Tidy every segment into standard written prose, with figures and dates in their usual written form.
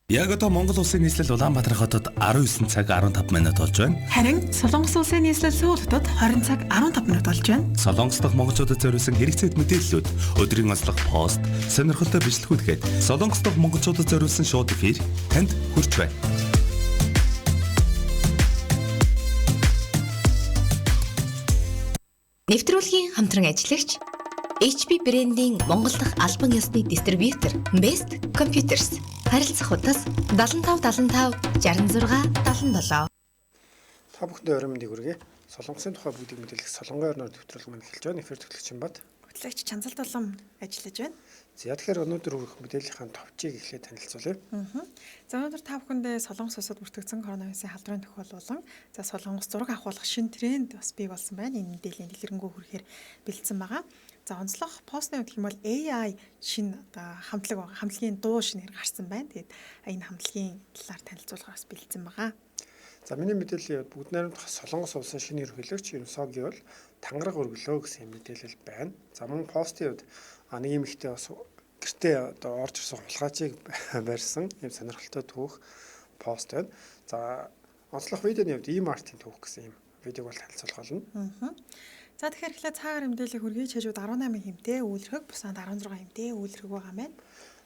Яг одоо Монгол улсын нийслэл Улаанбаатар хотод 19 цаг 15 минут болж байна. Харин Солонгос улсын нийслэл Сөүл хотод 20 цаг 15 минут болж байна. Солонгос дахь монголчуудад зориулсан хэрэгцээт мэдээллүүд, өдрийн онцлог пост, сонирхолтой бичлэгүүдгээд Солонгос дахь монголчуудад зориулсан шууд эфир танд хүрч байна. Нэвтрүүлгийн хамтран ажиллагч HP брендийн Монгол дахь албан ёсны дистрибьютор Best Computers. Харилцах утас 75 75 66 77. Та бүхэндээ орой мэндийг хүргэе. Солонгосын тухай бүгдийг мэдээлэх Солонгой орноор нэвтрүүлэг маань эхэлж байна. Эфир төгөлөгч Бат. Хөтлөгч Чанцал Дулам ажиллаж байна. За тэгэхээр өнөөдөр хүрэх мэдээллийн товчийг эхлээд танилцуулъя. За өнөөдөр та бүхэндээ Солонгос улсад бүртгэгдсэн коронавирусын халдварын тохиол болон за Солонгос зураг авахулах шинэ тренд бас бий болсон байна. Энэ мэдээллийн дэлгэрэнгүй хүрэхээр бэлдсэн байгаа. За онцлог постны хувьд гэмэл AI шинэ хамтлагийн дуу шинээр гарсан байна. Тэгээд энэ хамтлагийн талаар танилцуулахаас бэлдсэн байгаа. За миний мэдээлэл бүгд найрамдах Солонгос улсын шинэ ерөнхийлөгч Юнсоги бол тангараг өргөлөө гэсэн мэдээлэл байна. За мөн постын хувьд нэг юм ихтэй бас гэртээ одоо орж ирсэн хулгайчийг барьсан юм сонирхолтой түүх пост байна. За онцлог видеоны хувьд e-mart-ийн түүх гэсэн юм видеог бол танилцуулах болно. За тэгэхээр эхлээд цаагаар мэдээлэл хүргэе. Чэжүүд 18 хэмтэй үйлрхэг, бусад 16 хэмтэй үйлрхэг байгаа маань.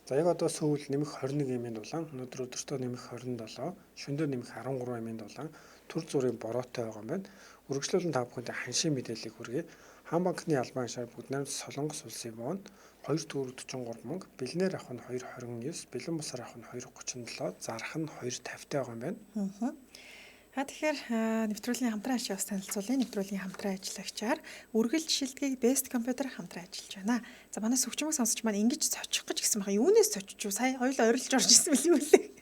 За яг одоо Сөүл нэмэх 21 эмийн дулаан, өнөөдөр өдөртөө нэмэх 27, шөнөдөр нэмэх 13 эмийн дулаан, төр зүрийн бороотой байгаа юм байна. Үргэлжлүүлэн та бүхэнд ханшийн мэдээллийг хүргэе. Хаан банкны албан хашаа бүгд найрамд Солонгос улсын вон 2.43 мөнгө, бэлнээр авах нь 2.29, бэлэн бусаар авах нь 2.37, зарах нь 2.50 байгаа юм байна. Тэгэхээр нэвтрүүлгийн хамтран ажил бас танилцуулъя. Нэвтрүүлгийн хамтран ажиллагчаар үргэлж шилдгийг Best Computer хамтран ажиллаж байна. За манай сөвчмөг сонсч маань ингэж цочих гэж гисэн байгаа. Юунаас цочиж юу? Сая хоёул ойрлож орж ирсэн билүү лээ.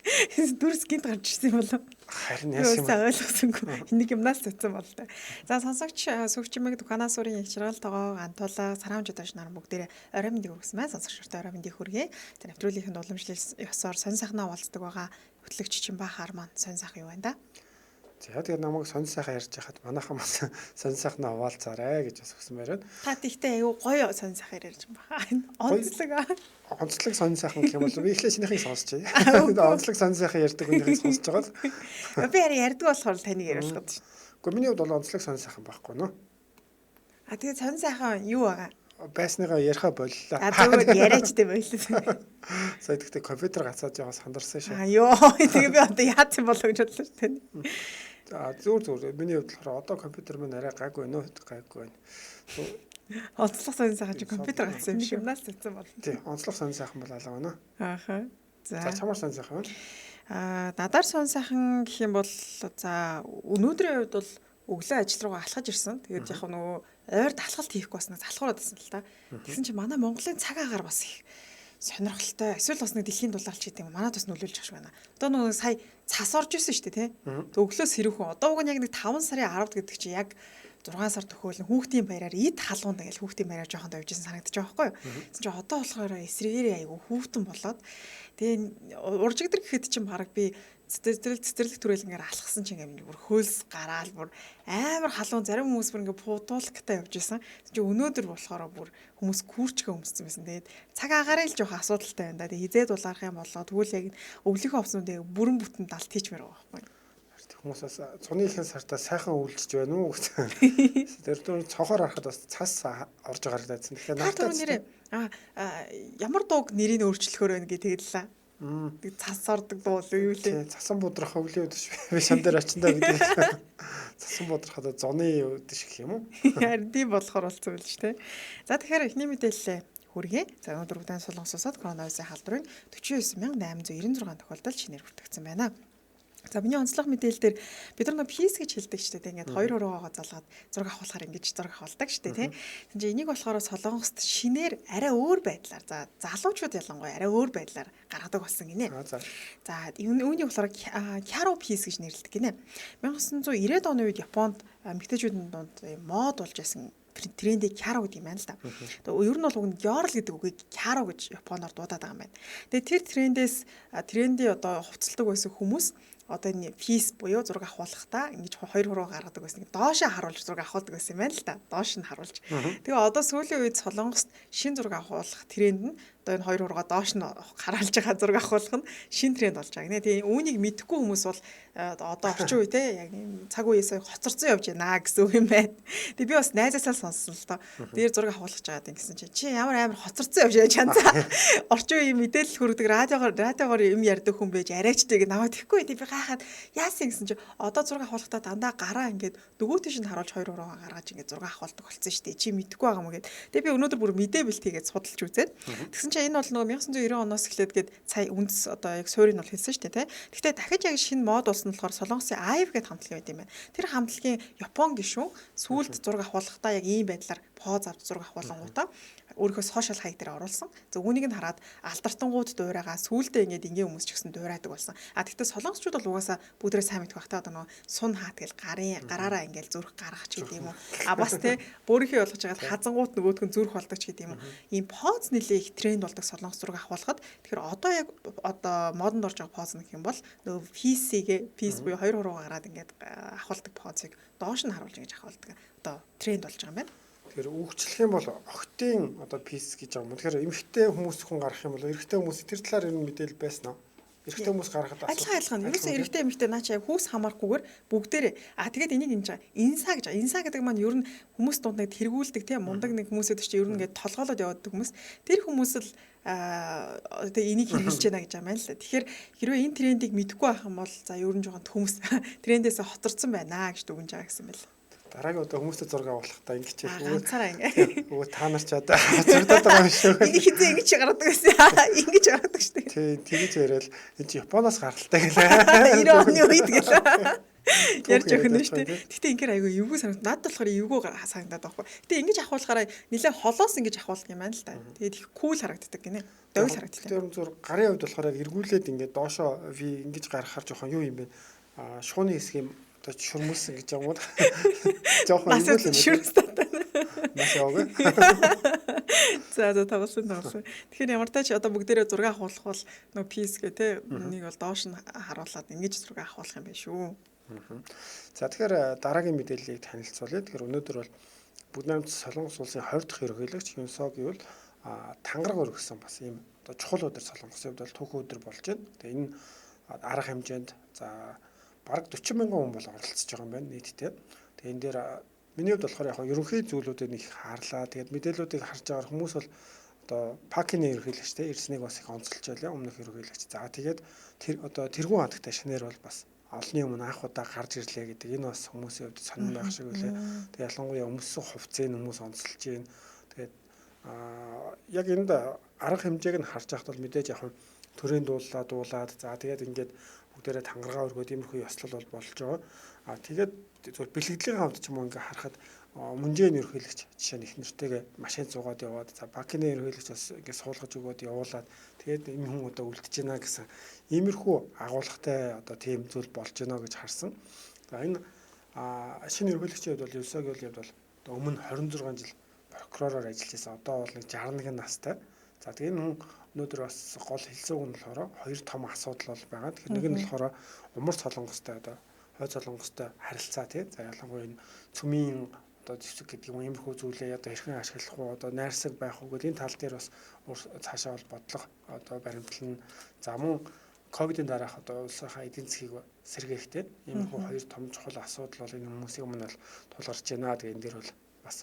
Дүрс гинт гарч ирсэн болов. Харин яасан юм. Ойлгосонгүй. Энийг юмнаас цоцсон бол та. За сонсогч сөвчмөг дуканаас өрийн их жаргал тоогоо антуулаа сарамж удаж нар бүгдээрээ орой мэндийг хүргэсэн байна. Сонсогчтой орой мэндийг хүргэе. За нэвтрүүлгийнхэн уламжлал ёсоор сонь сайхнаа уулздаг байгаа хөтлөгч Чимбахаар маань сонь сайх юу байна да? За тэгээд намайг сонь сайхан ярьж хахад манайхан бас сонь сайхнаа хуваалцаарай гэж бас өгсөн байраад. Та тэгтээ аюу гоё сонь сайхан ярьж байгаа. Онцлог сонь сайхан гэх юм бол би эхлээ шинийхийг сонсч байна. Онцлог сонь сайхан ярьдаг хүнийхийг сонсож байгаа л. Би ярьдаг болохоор таныг яриулах гэж. Гэхдээ миний хувьд бол онцлог сонь сайхан байхгүй нөө. Тэгээд сонь сайхан юу байгаа? Байсныгаа яриха боллоо. Тэгвэл яриач дээ боллоо. Сая тэгтээ компьютер гацаад яваа сандарсан шүү. Йоо тэгээ би одоо яац юм болов гэж бодлоо шүү тань. За зүгээр миний хувьд болохоор одоо компьютер маань арай гайгүй нөө гайгүй байна. Онцлог сонь сайхан чи компьютер гацсан юм шиг юмнаас цэцэн бол. Тий, онцлог сонь сайхан бол алга байна. Ааха. За чамаар сонь сайхан байна. Надаар сонь сайхан гэх юм бол за өнөөдрийн хувьд бол өглөө ажил руугаа алхаж ирсэн. Тэгээд яг нөгөө ойрд алхалт хийхгүй бас нэг залхуураад байсан л та. Тэгсэн чинь манай Монголын цаг агаар бас их сонирхолтой. Эсвэл бас нэг дэлхийн дулаалч гэдэг юм. Манайд бас нөлөөлж авч байна. Одоо нөгөө сая цас орж исэн шүү дээ, тий. Өглөөс хэрүүхэн. Одоо уг нь яг нэг 5 сарын 10-д гэдэг чинь яг 6 сар төхөөлн хүүхдийн баяраар эд халуун тэгэл хүүхдийн баяраар жоохон давж исэн санагдаж байгаа байхгүй юу. Тэгсэн чинь одоо болохоор эсрэгээр айгу хүүхдэн болоод тэгээ уржигдэр гэхэд чинь бараг би цэцэрлэг түрээлнгээр алхсан чинь ингээд бүр хөлс гараал бүр амар халуун зарим хүмүүс бүр ингээд путуулктай явж исэн. Чи өнөөдөр болохоор бүр хүмүүс күүрчгээ өмссөн байсан. Тэгээд цаг агаараа л жоох асуудалтай байна да. Тэгээд хизээд улаарах юм болоо тэгвэл яг өвлийнхөө овснуудыг бүрэн бүтэн далт хийчмээр байгаа байхгүй. Хүмүүс бас цуны ихэнх сартаа сайхан өвлөж байна уу гэсэн. Тэр дөрөв цонхоор харахад бас цас орж байгаа л дайсан. Тэгэхээр наатаа нэрээ ямар дууг нэрийг өөрчлөхөөр байна гэж тэгэллээ. Тэг цас ордог дуу юу лээ. Цасан будрах өвлийн үдэш би шам дээр очиндаа гэдэг. Цасан будрахад зоны үдэш гэх юм уу? Харин тийм болохоор болцсон байл ш, тэ. За тэгэхээр эхний мэдээлэлээ хүргэе. За өнөөдөр Солонгос улсад коронавирусын халдварын 49896 тохиолдол шинээр бүртгэгдсэн байна. За миний онцлог мэдээлэл дээр бид нар нэг пис гэж хэлдэг шүү дээ. Ингээд хоёр хуруугаа залгаад зураг авахлахаар ингэж зураг авалдаг шүү дээ, тий. Тэгвэл энийг болохоор Солонгост шинээр арай өөр байдлаар за залуучууд ялангуяа арай өөр байдлаар гаргадаг болсон гинэ. За үүнийг болохоор Karo пис гэж нэрлэдэг гинэ. 1990-ад оны үед Японд эмэгтэйчүүдийн дунд мод болж байсан трендийг Karo гэдэг юм байна л да. Тэгээ ер нь бол үгэн Girl гэдэг үгийг Karo гэж Японоор дуудаад байгаа юм байна. Тэгээ тэр тренди одоо хувцалдаг байсан хүмүүс одоо энэ пис буюу зураг авахлахдаа ингэж хоёр хуруу гаргадаг байсан. Доошоо харуулж зураг авахдаг байсан юм байна л да. Доош нь харуулж. Тэгээ одоо сүүлийн үед Солонгост шин зураг авахлах тренд нь одоо энэ хоёр хуруугаа доош нь харуулж байгаа зураг авахлах нь шин тренд болж байгаа гинэ. Тэгээ үүнийг мэдхгүй хүмүүс бол одоо орчин үе те яг цаг үеэсээ хоцорсон явж байна гэсэн үг юм байна. Тэгээ би бас найзаасаа сонссон л доо. Дээр зураг авахлах жагаад ингэсэн чи ямар амар хоцорсон явж байгаа чанцаа. Орчин үеийн мэдээлэл хүргэдэг радиогоор юм ярьдаг хүн байж арайчдаг намайг тэхгүй би гайхаад яасан гэсэн чи одоо зураг авахлахдаа дандаа гараа ингээд дөгөө тийш нь харуулж хоёр ураагаа гаргаж ингээд зураг авахлдаг болсон шүү дээ. Чи мэдхгүй байгаа юм гээд. Тэгээ би өнөөдөр бүр мэдээ бэлтгээгээд судалж үзээд тэгсэн чи энэ бол нөгөө 1990 оноос эхлээд гээд сая үндэс одоо яг суурийг нь бол хэлсэн шүү дээ, тэ. Гэхдээ дахиж яг шинэ мод болсон болохоор Солонгосын IVE гэдэг хамтлаг байт юм байна. Тэр хамтлагийн Япон гишүүн сүүлд зураг авахлахдаа яг ийм байдлаар поз авч зураг авахлангуудаа өөрийнхөө сошиал хаяг дээр оруулсан. За үүнийг нь хараад алдартангууд дуурайгаа сүүлдээ ингээд ингийн хүмүүс ч гэсэн дуурайдаг болсон. А тэгтээ солонгосчууд бол угаасаа бүгдээ сайн мэдэх багтаа одоо нөгөө сун хаат гэл гараараа ингээд зүрх гаргах ч гэдэг юм уу. А бас тэ бөөрийнхөө болгож байгаа хазангууд нөгөөдх нь зүрх болдог ч гэдэг юм уу. Ийм поз нэлээ их тренд болдог солонгос зураг авахлахад тэгэхээр одоо яг одоо модонд орж байгаа поз гэх юм бол нөгөө пис буюу хоёр хуруугаа гараад ингээд авахладаг позыг доош нь харуулж ингэж авахладаг одоо тренд болж байгаа юм байна. Тэгэхээр үгчлэх юм бол охтын одоо пис гэж байгаа юм. Тэгэхээр эмэгтэй хүмүүс хүн гарах юм бол эрэгтэй хүмүүс тэр талаар ер нь мэдээлэл байсан уу? Эрэгтэй хүмүүс гарахад адилхан. Ерөөсөө эрэгтэй эмэгтэй наа чи яг хүүс хамаарахгүйгээр бүгдээрээ тэгээд энийг энэ жаа инса гэж байгаа. Инса гэдэг маань ер нь хүмүүс дунд нэг тэргүүлдэг тийм мундаг нэг хүмүүсэд чи ер нь ингээд толгоолоод явдаг хүмүүс. Тэр хүмүүс л одоо энийг хэрэгжилж байна гэж байгаа юм л да. Тэгэхээр хэрвээ энэ трендийг мэдэхгүй байх юм бол за ер нь жоохон төмс трендээс хоцорсон байна гэж дүгнэж байгаа гэсэн байл. Дараагийн одоо хүмүүстэй зураг авахлахдаа ингэж ганцаараа ингэ. Өө та нар ч одоо зурдаад байгаа юм шүү. Энийг хизээ ингэж гаргадаг байсан. Ингэж гаргадаг шүү дээ. Тий, тэгэж яриад энэ чи Японоос гаралтай гэлээ. 90 оны үед гэлээ. Ярьж өгнө шүү дээ. Гэтэ ингээр айгүй эвгүй санагд. Надад болохоор эвгүй санагдаад байхгүй. Гэтэ ингэж авахлахаараа нэлээ холоос ингэж авахлах юм байна л да. Тэгээд их кул харагддаг гинэ. Довл харагддаг. Тэр зур гарын хувьд болохоор яг эргүүлээд ингээд доошоо ви ингэж гаргахаар жоохон юу юм бэ? Шууны хэсгийн одоо шүрмүүлсэн гэж юм уу? Жоохон эргүүлээ. Шүрмүүлсэн. Маш яваа. За тоглосон. Тэгэхээр ямар тач одоо бүгдээрээ зураг авахлах бол нөгөө пис гэх те нэг бол доош нь харуулад ингэж зураг авахлах юм байна шүү. За тэгэхээр дараагийн мэдээллийг танилцуулъя. Тэгэхээр өнөөдөр бол Бүгд найрамд Солонгос улсын 20 дахь ерөнхийлөгч Юнсог гэвэл тангараг өргөсөн бас ийм одоо чухал өдөр Солонгосын хувьд бол түүхэн өдөр болж байна. Тэгээ энэ арга хэмжээнд за бараг 40 мянган хүн бол оролцож байгаа юм байна нийтдээ. Тэгээ энэ дээр миний хувьд болохоор яг ерөнхий зүйлүүдийг нэг хаарлаа. Тэгээд мэдээллүүдийг харж байгаа хүмүүс бол одоо Пакины ерөнхийлөгчтэй ирснийг бас их онцолж байлаа өмнөх ерөнхийлөгч. За тэгээд тэр одоо тэргүүн хатагтай шинээр бол бас олонний өмнө анх удаа гарч ирлээ гэдэг энэ бас хүмүүсийн хувьд сонирн байх шиг үлээ. Тэгээд ялангуяа өмссөн хувцсыг хүмүүс онцолж байна. Тэгээд яг энд арга хэмжээг нь харж байхад бол мэдээж яг төрийн дуулаад за тэгээд ингээд бүгдээрээ тангараа өргөөд иймэрхүү ёслол бол болж байгаа. Тэгээд зөвхөн бэлгэдлийн хавьд ч юм уу ингээд харахад мөнжийн ерөнхийлөгч жишээ нь их нэртэйгээ машин зугаад яваад за Пакины ерөнхийлөгч бас ингээд суулгаж өгөөд явуулаад тэгээд энэ хүн одоо үлдэж байна гэсэн иймэрхүү агуулгатай одоо тийм зүйл болж байна гэж харсан. За энэ шинэ ерөнхийлөгчийн хувьд бол Юнсогийн хувьд бол өмнө 26 жил прокуророор ажиллаж байсан. Одоо бол 61 настай. За тэгээд энэ хүн өнөөдөр бас гол хэлсэн үг нь болохоор хоёр том асуудал бол байгаа. Тэгэхээр нэг нь болохоор умар солонгостой одоо хойд солонгостой харилцаа тий. За ялангуяа энэ цөмийн одоо зэвсэг гэдэг юм иймэрхүү зүйлээ одоо хэрхэн ашиглах уу одоо найрсаг байх уу гэдэг энэ тал дээр бас цаашаа бол бодлого одоо баримтлан за мөн ковидын дараах одоо улсынхаа эдийн засгийг сэргээхтэй иймэрхүү хоёр том чухал асуудал бол энэ хүмүүсийн өмнө бол тулгарч байна. Тэгээ энэ дээр бол бас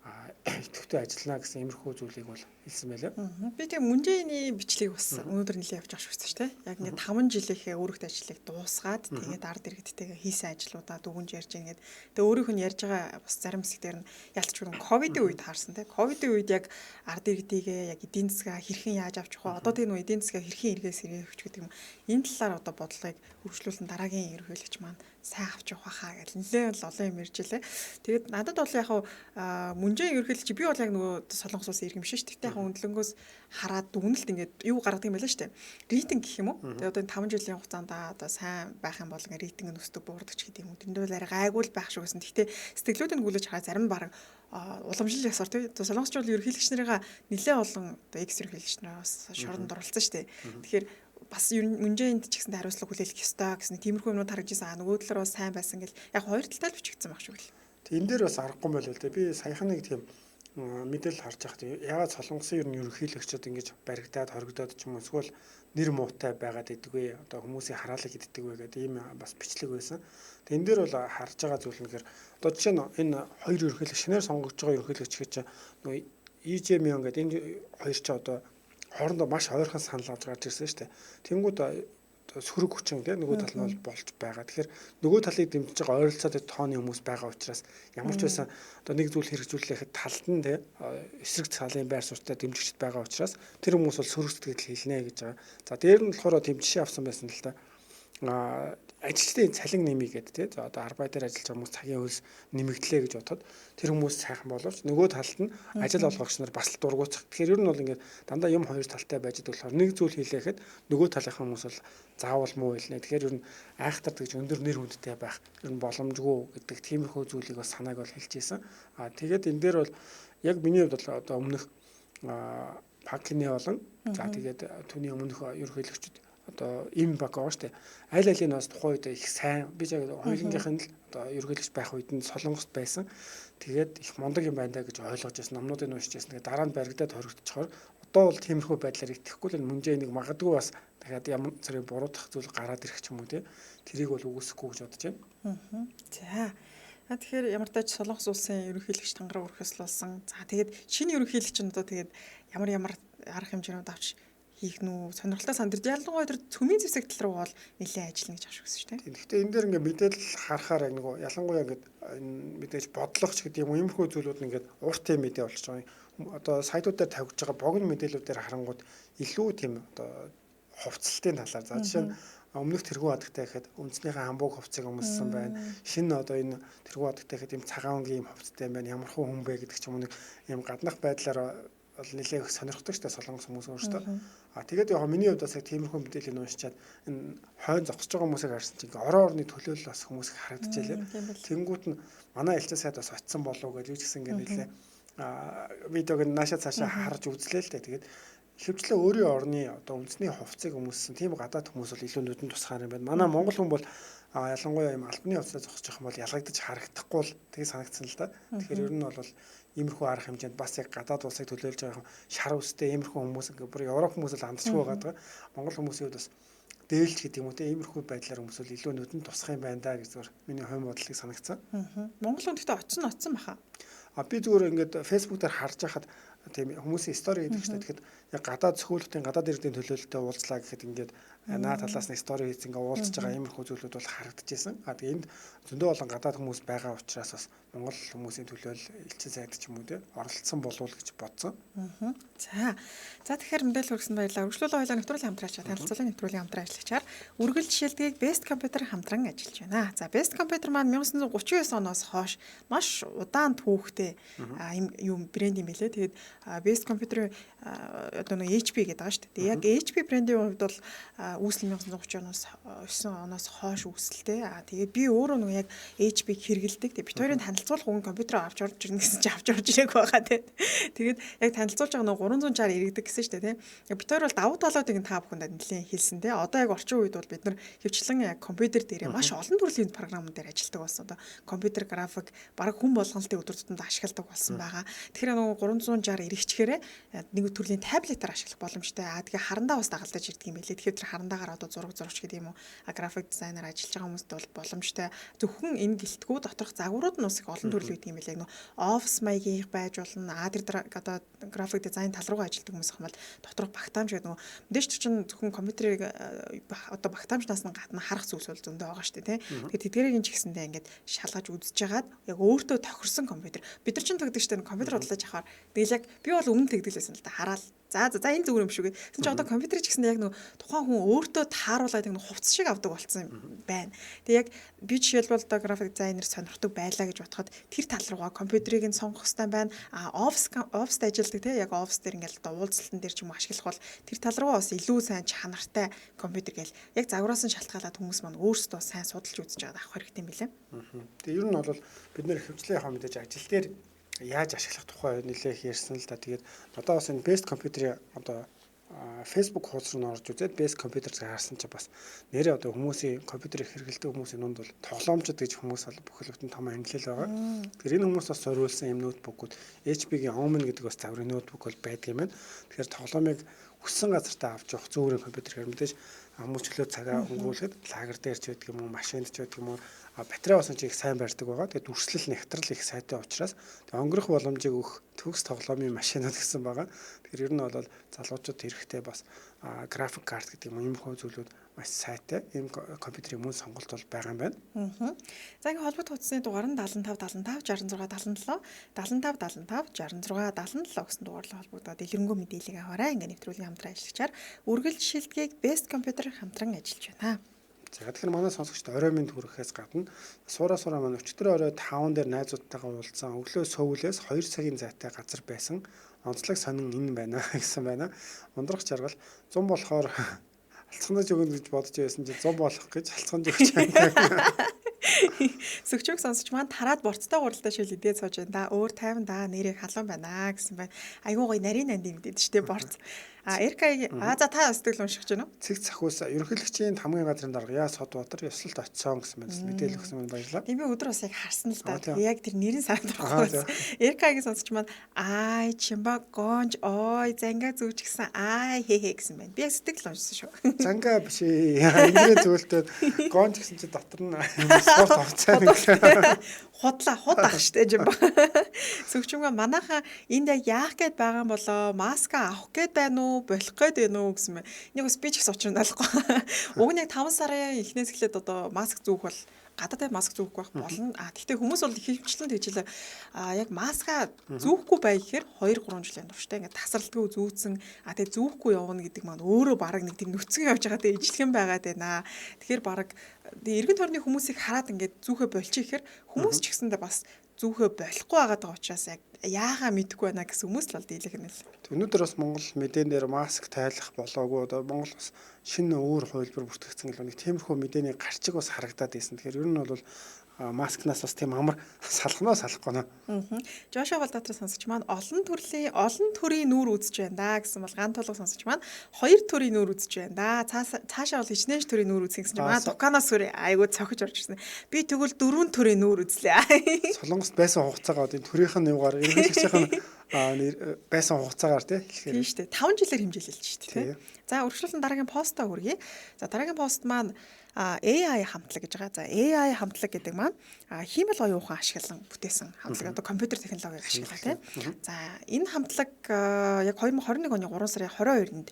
идэвхтэй ажиллана гэсэн иймэрхүү зүйлийг бол хэлсэн байлаа. Би тэгээ Мунжэйний бичлэгийг бас өнөөдөр нэлээд явж авч үзсэн шүү дээ. Яг ингээд 5 жилийнхээ өргөт ажлыг дуусгаад тэгээд ард иргэдтэйгээ хийсэн ажлуудаа дүгнж ярьж ингээд тэгээ өөрийнх нь ярьж байгаа бас зарим хэсгээр нь ялч гүрэн ковидын үед таарсан те. Ковидын үед яг ард иргэдийгээ яг эдийн засгаа хэрхэн яаж авч явах вэ? Одоо тийм эдийн засгаа хэрхэн эргээс эргээх гэдэг юм. Энэ талаар одоо бодлогыг хөгжлүүлэн дараагийн ерөнхийлөгч маань сайн авч явах хаа гэж нэлээд олон юм ярьж илээ. Тэгээд надад бол яг Мунжэйн ерөнхийлөгч би бол яг нөгөө Солонгос улсын иргэн биш шүү дээ. Яг өндлөнгөөс хараад дүгнэлт ингээд юу гаргадаг юм байлаа шүү дээ. Рейтинг гэх юм уу? Тэгээд одоо 5 жилийн хугацаанд одоо сайн байх юм бол ингээд рейтинг нь өсдөг буурдаг ч гэдэг юм уу. Тэнд бол арай гайгүй байх шүү гэсэн. Гэхдээ сэтгэлүүдийг гүйлж хараад зарим баг уламжлал ясаар тий. Солонгосчууд ерөнхийлөгч нарыгаа нэлээд олон одоо экс ерөнхийлөгч нараас шоронд оролцсон шүү дээ. Тэгэхээр бас Мунжэйнд ч гэсэн хариуцлага хүлээх ёстой гэсэн тиймэрхүү юмнууд харагдаж байгаа. Нөгөө талаар бас сайн байсан гэл яг хоёр талтай л бичигдсэн баг шүү гэл. Энэ дээр бас аргагүй юм байл л дээ. Би саяхан нэг тийм мэдээлэл харж байхад яагаад Солонгосын ер нь ерөнхийлөгчд ингэж баригдаад хоригдоод ч юм уу эсвэл нэр муутай байгаад идэгвэ одоо хүмүүсийн хараалал иддэг вэ гэдэг ийм бас бичлэг байсан. Тэгээ энэ дээр бол харж байгаа зүйл нь гэхээр одоо жишээ нь энэ хоёр ерөнхийлөгч шинээр сонгогдож байгаа ерөнхийлөгч гэж нөгөө Ижемион гэдэг энэ хоёр ч одоо хоорондоо маш ойрхон санал авч гарч ирсэн шүү дээ. Тэнгүүд сөрөг хүчин тийм нөгөө тал нь бол болж байгаа. Тэгэхээр нөгөө талыг дэмжиж байгаа ойролцоод тооны хүмүүс байгаа учраас ямар ч байсан одоо нэг зүйл хэрэгжүүлэхэд талд нь тийм эсрэг цалын байр суурьтай дэмжигчд байгаа учраас тэр хүмүүс бол сөрөг сэтгэл хэлнэ гэж байгаа. За дээр нь болохоор тийм жишээ авсан байсан л та. Ажилчдын цалин нэмий гэдэг тийм за одоо арбайтаар ажиллаж байгаа хүмүүс цагийн хөлс нэмэгдлээ гэж бодоход тэр хүмүүс сайхан боловч нөгөө талд нь ажил олгогч нар бас л дургуутсах. Тэгэхээр ер нь бол ингээд дандаа юм хоёр талтай байж болохоор нэг зүйл хийлээхэд нөгөө талынхаа хүмүүс бол заавал муу хэлнэ. Тэгэхээр ер нь айхтар гэж өндөр нэр хүндтэй байх ер нь боломжгүй гэдэг тиймэрхүү зүйлийг бас санааг бол хэлж ийсэн. Тэгээд энэ дээр бол яг миний хувьд бол одоо өмнөх Пакины болон за тэгээд түүний өмнөх ерөнхийлөгчд одоо им баг байгаа шүү дээ. Аль алийг нь бас тухайн үед их сайн би яг хоёулынгийнх нь л одоо ерөнхийлөгч байх үед нь Солонгост байсан. Тэгээд их мундаг юм байна даа гэж ойлгож байсан. Номнуудыг уншиж байсан. Тэгээд дараа нь баригдаад хоригдчихоор одоо бол тиймэрхүү байдлаар итгэхгүй л Мунжэйнийг магадгүй бас дахиад ямар зэрэг буруудах зүйл гараад ирэх ч юм уу тий. Тэрийг бол үгүйсэхгүй гэж бодож байна. За. Тэгэхээр ямар тач Солонгос улсын ерөнхийлөгч тангараг өрхөслүүлсэн. За тэгээд шинэ ерөнхийлөгч нь одоо тэгээд ямар арга хэмжээнүүд авч хийх нүү сонирхолтой сандарч ялангуяа тэр цөмийн зэвсэгдэл рүү бол нэлээд ажиллана гэж авч үзсэн шүү дээ. Гэхдээ энэ дээр ингээ мэдээлэл харахаар яг нөгөө ялангуяа ингээд мэдээж бодлогоч гэдэг юм иймэрхүү зүйлүүд нь ингээд ууртай мэдээ болчихж байгаа юм. Одоо сайтууд дээр тавьж байгаа богино мэдээллүүдээр харангууд илүү тийм одоо хувцалтын талаар за жишээ нь өмнөх тэргүү хадагтай гэхэд үндснийхээ хамбууг хувцсыг өмссөн байна. Шинэ одоо энэ тэргүү хадагтай гэхэд ийм цагаан өнгийн юм хувцтай байна. Ямархуу хүн бэ гэдэг ч юм уу нэг ийм гаднах байдлаар бол нэлээд сонирхдаг шүү дээ Солонгос хүмүүс өөрсдөө. Тэгээд яг миний хувьд бас яг тиймэрхүү мэдээлэл уншичаад энэ хойно зогсож байгаа хүмүүсийг харсан чинь орон орны төлөөлөл бас хүмүүсийг харагдчихжээ. Тэнгүүт нь манай элчин сайд бас очсон болов уу гэж юу ч гэсэн ингээ нэлээд видеог нь наашаа цаашаа харж үзлээ л дээ. Тэгээд ихэвчлэн өөрийн орны одоо үндэсний хувцсыг өмссөн тийм гадаад хүмүүс бол илүү нүдэн тусгаар юм байна. Манай монгол хүн бол ялангуяа юм албаны хувцас зогсож байгаа юм бол ялгагдаж харагдахгүй л тэгээ санагдсан л да. Тэгэхээр ер нь бол иймэрхүү арга хэмжээнд бас яг гадаад улсыг төлөөлж байгаа шар үстэй иймэрхүү хүмүүс ингээ бүр Европ хүмүүс л андчгүй байгаа. Монгол хүмүүсийн хувьд бас дээлч гэдэг юм уу те иймэрхүү байдлаар хүмүүс л илүү нүдэн тусах юм байна да гэж зүгээр миний хувь бодлыг санагдсан. Монгол хүн гэхдээ очсон баха. Би зүгээр ингээд фэйсбүүк дээр харж байхад тийм хүмүүсийн стори хийдэг шүү дээ. Тэгэхэд яг гадаад цохиулалтын гадаад иргэдийн төлөөлөлтөд уулзлаа гэхэд ингээд наа талаас нь стори хийж ингээ уулзж байгаа иймэрхүү зүйлүүд бол харагдчихсэн. Тэгээ энд зөндөө олон гадаад хүмүүс байгаа учраас бас монгол хүмүүсийн төлөөлөл элчин сайд ч юм уу те оролцсон болов уу гэж бодсон. За тэгэхээр мэдээлэл хүргэсэнд баярлалаа. Өргөжлүүлэн хоёлаа нэвтрүүлгийн хамтраач танилцуулгын нэвтрүүлгийн хамтран ажиллагчаар үргэлж шилдгийг Best Computer хамтран ажиллаж байна. За Best Computer маань 1939 оноос хойш маш удаан түүхтэй юм брэнд юм билээ. Тэгээд Best Computer одоо нэг HP гэдэг байгаа шүү дээ. Яг HP брендийн хувьд бол үүсэл 1930 оноос хойш үүсэлтэй. Тэгээд би өөрөө нэг яг HP-г хэрэгэлдэг. Тэгээд бид хоёрын танилцуулах хүн компьютер авч орж ирнэ гэсэн чинь авч орж ирээг байгаа тийм. Тэгээд яг танилцуулж байгаа нэг 360 иргэдэг гэсэн шүү дээ тийм. Бид хоёр бол давуу талуудыг та бүхэнд нэлээд хэлсэн тийм. Одоо яг орчин үед бол бид нар хөвчлэн яг компьютер дээр маш олон төрлийн програмууд дээр ажилладаг болсон. Одоо компьютер график баг хүн болгонлтын өдөр тутамд ашигладаг болсон байгаа. Тэгэхээр нэг 360 иргэчгээрээ нэг төрлийн таблетаар ашиглах боломжтой. Тэгээ харандаа бас дагалдаж ирдэг юм билээ. Тэгэхээр тэр харандаагаар одоо зураг зурагч гэдэг юм уу график дизайнер ажиллаж байгаа хүмүүст бол боломжтой. Зөвхөн энэ гэлтгүү доторх загварууд нь бас их олон төрлийн гэдэг юм билээ. Нөө офис маягийн байж болно. Тэр одоо график дизайн тал руугаа ажилладаг хүмүүс хамбал доторх багтаамж гэдэг нөгөө мэдээж чинь зөвхөн компьютерийг одоо багтаамжнаас нь гадна харах зүйлс бол зөндөө байгаа шүү дээ, тийм. Тэгээд тэдгэрийг энэ ч гэсэндээ ингээд шалгаж үзэж жагаад яг өөртөө тохирсон компьютер. Бид нар чинь тэгдэг шүү дээ, компьютер бодлож авахаар. Тэгэл яг би бол өмнө тэгдэг лсэн л да. Хараад за энэ зүгээр юм шүү гэ. Тэгсэн чинь одоо компьютер ч гэсэндээ яг нөгөө тухайн хүн өөртөө тааруулаад яг нөгөө хувцас шиг авдаг болсон юм байна. Тэг яг би жишээлбэл одоо график дизайнер сонирхдаг байлаа гэж бодоход тэр тал руугаа компьютерийг нь сонгох хэрэгтэй байна. Оффист ажилладаг те яг оффис дээр ингээл одоо уулзалтан дээр ч юм ашиглах бол тэр тал руугаа бас илүү сайн чанартай компьютер гээл яг загвараас нь шалтгаалаад хүмүүс маань өөрсдөө сайн судалж үзэж байгаа авах хэрэгтэй юм билээ. Тэгээ ер нь бол бид нэр хөвчлээ яхаа мэдээж ажил дээр яаж ашиглах тухай нэлээх ярьсан л да. Тэгээд одоо бас энэ best computer одоо Facebook хуудас руу орж үзээд best computer гэж харсан чинь бас нэрээ одоо хүмүүсийн компьютерийг хэрэглэдэг хүмүүсийн дунд бол тоглоомчд гэж хүмүүс бол бүхэл бүтэн том ангилал байгаа. Тэгэхээр энэ хүмүүс бас зориулсан юм ноутбукууд HP-ийн Omen гэдэг бас таврын ноутбук бол байдаг юм байна. Тэгэхээр тоглоомыг өссөн газартаа авч явах зөөрийн компьютер хэрэг мэдээж мөчлөө цагаа өнгөрүүлэхэд лагер дээр ч байдаг юм уу, машинд ч байдаг юм уу, батарей басан ч их сайн барьдаг байгаа. Тэгээд дүрслэл нэвтрэл их сайтай учраас онгорох боломжийг өгөх төгс тоглоомын машинууд гэсэн байгаа. Тэгэхээр ер нь бол залуучууд хэрэгтэй бас график карт гэдэг юм иймэрхүү зүйлүүд маш сайтай. Ийм компьютерийн мөн сонголт бол байгаа юм байна. За ингээ холбогд хуудасны дугаар нь 75 76 77 75 75 66 77 гэсэн дугаарлал холбогдоод дэлгэрэнгүй мэдээлэл аваарай. Ингээ нэвтрүүлгийн хамтран ажиллагчаар үргэлж шилдгийг best computer хамтран ажиллаж байна. За тэгэхээр манай сонсогчд орой минь хүрэхээс гадна суура манай өчтөр орой 5 дээр найзуудтайгаа уулзсан өглөө сөвлөөс 2 цагийн зайтай газар байсан онцлог сонин энэ байна гэсэн байна. Ундрах жаргал 100 болохоор алцхандаж өгнө гэж бодож байсан чинь 100 болох гэж алцхандаж өгч байна. Сөгчөөг сонсож маань тараад борцтой гуралдаа шил идээд сууж байна да. Өөр тайван да нэрийг халуун байна гэсэн байна. Айгуу гоё нарийн нанди мэдээд штэ борц. РК за та сэтгэл уншиж байна уу? Цэг цахиус ерөнхийлөгчийн хамгийн газрын дарга Яа Содбаатар ёслолт очсон гэсэн мэдээлэл өгсөн байна, баярлалаа. Тийм би өдөр бас яг харсан л да. Яг тэр нэрийн санагдахгүй. РК-гийн сонсож маань чимба гонж занга зүүч гэсэн хээ гэсэн байна. Би яг сэтгэл уншсан шүү. Занга биш ээ. Инглиз зөвлөлтөд гонж гэсэн чи дотор нь спорт орцоо нэг худаах штэ жимба. Сөгчмөө манайха энд яг яах гээд байгаа юм болоо? Маска авах гээд байна уу? Болох гээд байна уу гэсэн мэ. Энийг бас би ч гэсэн учраанаалахгүй. Уг нь яг 5 сарын эхнээс эхлээд одоо маск зүүх бол гадаад маск зүүхгүй байх болно. Гэхдээ хүмүүс бол хөвчлэн тэгжилээ. Яг маска зүүхгүй бай гэхээр 2-3 жилийн турштай ингээд тасралтгүй зүүцэн тэгээ зүүхгүй явна гэдэг маань өөрөө баг нэг тийм нүцгэн явж байгаа тэгээ ижлэгэн байгаад байна. Тэгэхээр баг эргэн тойрны хүмүүсийг хараад ингээд зүүхэ болчих гэхээр хүмүүс ч гэсэндээ бас зүүхэ болохгүй байгаад байгаа учраас яг яагаа мэдэхгүй байна гэсэн хүмүүс л бол дийлэх нь л. Өнөөдөр бас Монгол мэдэн дээр маск тайлах болоогүй. Одоо Монгол бас шинэ өөр хувилбар бүртгэгдсэн гэх нэг тиймэрхүү мэдээний гарчиг бас харагдаад байсан. Тэгэхээр ер нь бол маскнаас бас тийм амар салхнаа салахгүй наа. Жошуа Балдатраа сонсож маань олон төрлийн нүүр үзэж байна да гэсэн бол ган тулга сонсож маань 2 төрлийн нүүр үзэж байна да. Цаашаа бол хичнээн төрлийн нүүр үзэх гэсэн чинь маань Туканаас үрээ айгуу цохиж орж ирсэн. Би тэгвэл 4 төрлийн нүүр үзлээ. Солонгост байсан хугацаагаа одоо төрийнх нь юугаар ерөнхийлөгчийн байсан хугацаагаар тийм шүү дээ. 5 жилээр хэмжээлэлж шүү дээ. За үргэлжлүүлэн дараагийн постоо хүргэе. За дараагийн пост маань AI хамтлаг гэж байгаа. За AI хамтлаг гэдэг маань хиймэл оюухан ашиглан бүтээсэн хамтлаг. Одоо компьютер технологиг ашиглаа тийм. За энэ хамтлаг яг 2021 оны 3 сарын 22-нд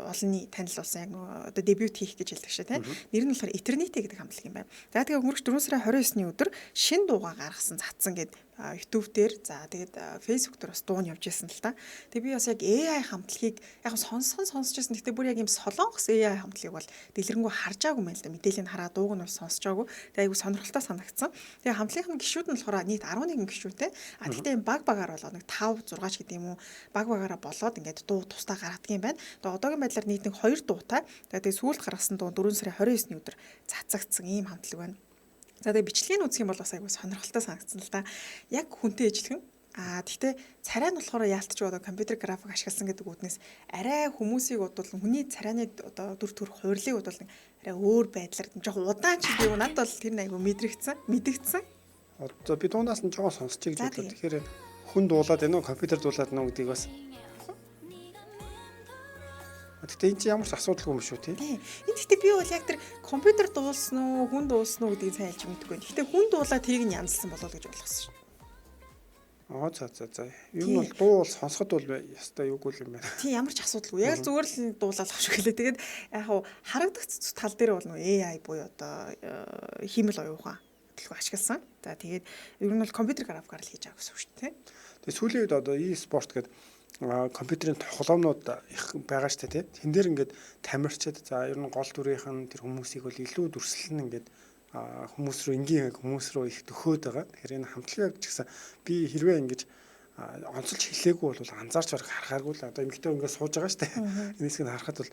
олонний танил болсон яг одоо дебют хийх гэж хэлдэг шээ тийм. Нэр нь болохоор Eternity гэдэг хамтлаг юм байна. За тэгээ өнгөрөх 4 сарын 29-ны өдөр шинэ дуугаа гаргасан цацсан гэдэг YouTube дээр за тэгээд Facebook дээр бас дуу нь явж байсан л та. Тэгээ би бас яг AI хамтлагийг яг сонсож байсан. Гэхдээ бүр яг юм солонгос AI хамтлагийг бол дэлгэрэнгүй харж байгаагүй мэн л да. Мэдээлэл нь хараад дууг нь бол сонсож байгаагүй. Тэгээ айгу сонирхолтой санагдсан. Тэгээ хамтлагийн гишүүд нь болохоор нийт 11 гишүүтэй. Гэхдээ энэ баг-багаар болоо нэг 5 6 ч гэдэг юм уу баг-багаараа болоод ингээд дуу тусдаа гаргадаг юм байна. Тэгээ одоогийн байдлаар нийт нэг 2 дуутай. Тэгээ сүүлд гаргасан дуу 4 сарын 29-ний өдөр цацагдсан ийм хамтлаг байна. За тэгээ бичлэгийг үзэх юм бол бас айгүй сонирхолтой санагдсан л да. Яг хүнтэй ижлэгэн. Гэхдээ царай нь болохоор яалтч одоо компьютер график ашигласан гэдэг үднээс арай хүмүүсийг бодвол хүний царайны одоо дүр төрх хуурлыг бодвол арай өөр байдлаар жоохон удаан ч гэдэг юм. Надад бол тэр айгүй мэдгдсэн. Одоо би дуунаас нь жоохон сонсчих гэж бодлоо. Тэгэхээр хүн дуулаад байна уу, компьютер дуулаад байна уу гэдгийг бас Гэтэ энэ чинь ямар ч асуудалгүй юм шүү тий. Тийм. Энэ гэхдээ би бол яг тэр компьютер дуулсан уу, хүн дуулсан уу гэдгийг сайн хэлж мэдгүй. Гэхдээ хүн дуулаад тэрийг нь янзлсан болов уу гэж ойлгосон шүү. За. Ер нь бол дуу бол сонсоход бол ястай юугүй юм байна. Тийм ямар ч асуудалгүй. Яг зүгээр л дуулаад авчих гэлээ. Тэгээд яг хав харагдах тал дээр бол AI буюу одоо хиймэл оюухан төлөв ашигласан. За тэгээд ер нь бол компьютер графикаар л хийж байгаа гэсэн үг шүү дээ. Тэгээд сүүлийн үед одоо e-sport гэдэг компьютерийн тоглоомнууд их байгаа шүү дээ тий. Тэн дээр ингээд тамирчид за ер нь гол дүрийнхэн тэр хүмүүсийг бол илүү дүрслэн ингээд хүмүүс рүү энгийн хүмүүс рүү их төхөөд байгаа. Тэгэхээр энэ хамтлагийг ч гэсэн би хэрвээ ингэж онцолж хэлээгүй бол анзаарч харахааргүй л одоо эмэгтэй ингээд сууж байгаа шүү дээ. Энэсийг харахад бол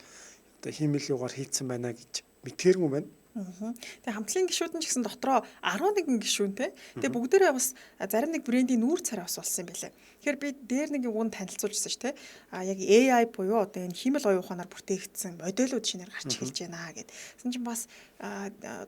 одоо хиймэл юугаар хийцэн байна гэж мэдхэргүй байна. Тэгээ хамтлагийн гишүүд нь ч гэсэн дотроо 11 гишүүнтэй. Тэгээ бүгдээрээ бас зарим нэг брендийн нүүр царай бас болсон юм байлаа. Тэгэхээр би дээр нэг юунд танилцуулжсэн шүү дээ. Яг AI буюу одоо энэ хиймэл оюуханаар бүтээгдсэн модельүүд шинээр гарч эхэлж байна гэд. Тэгсэн чинь бас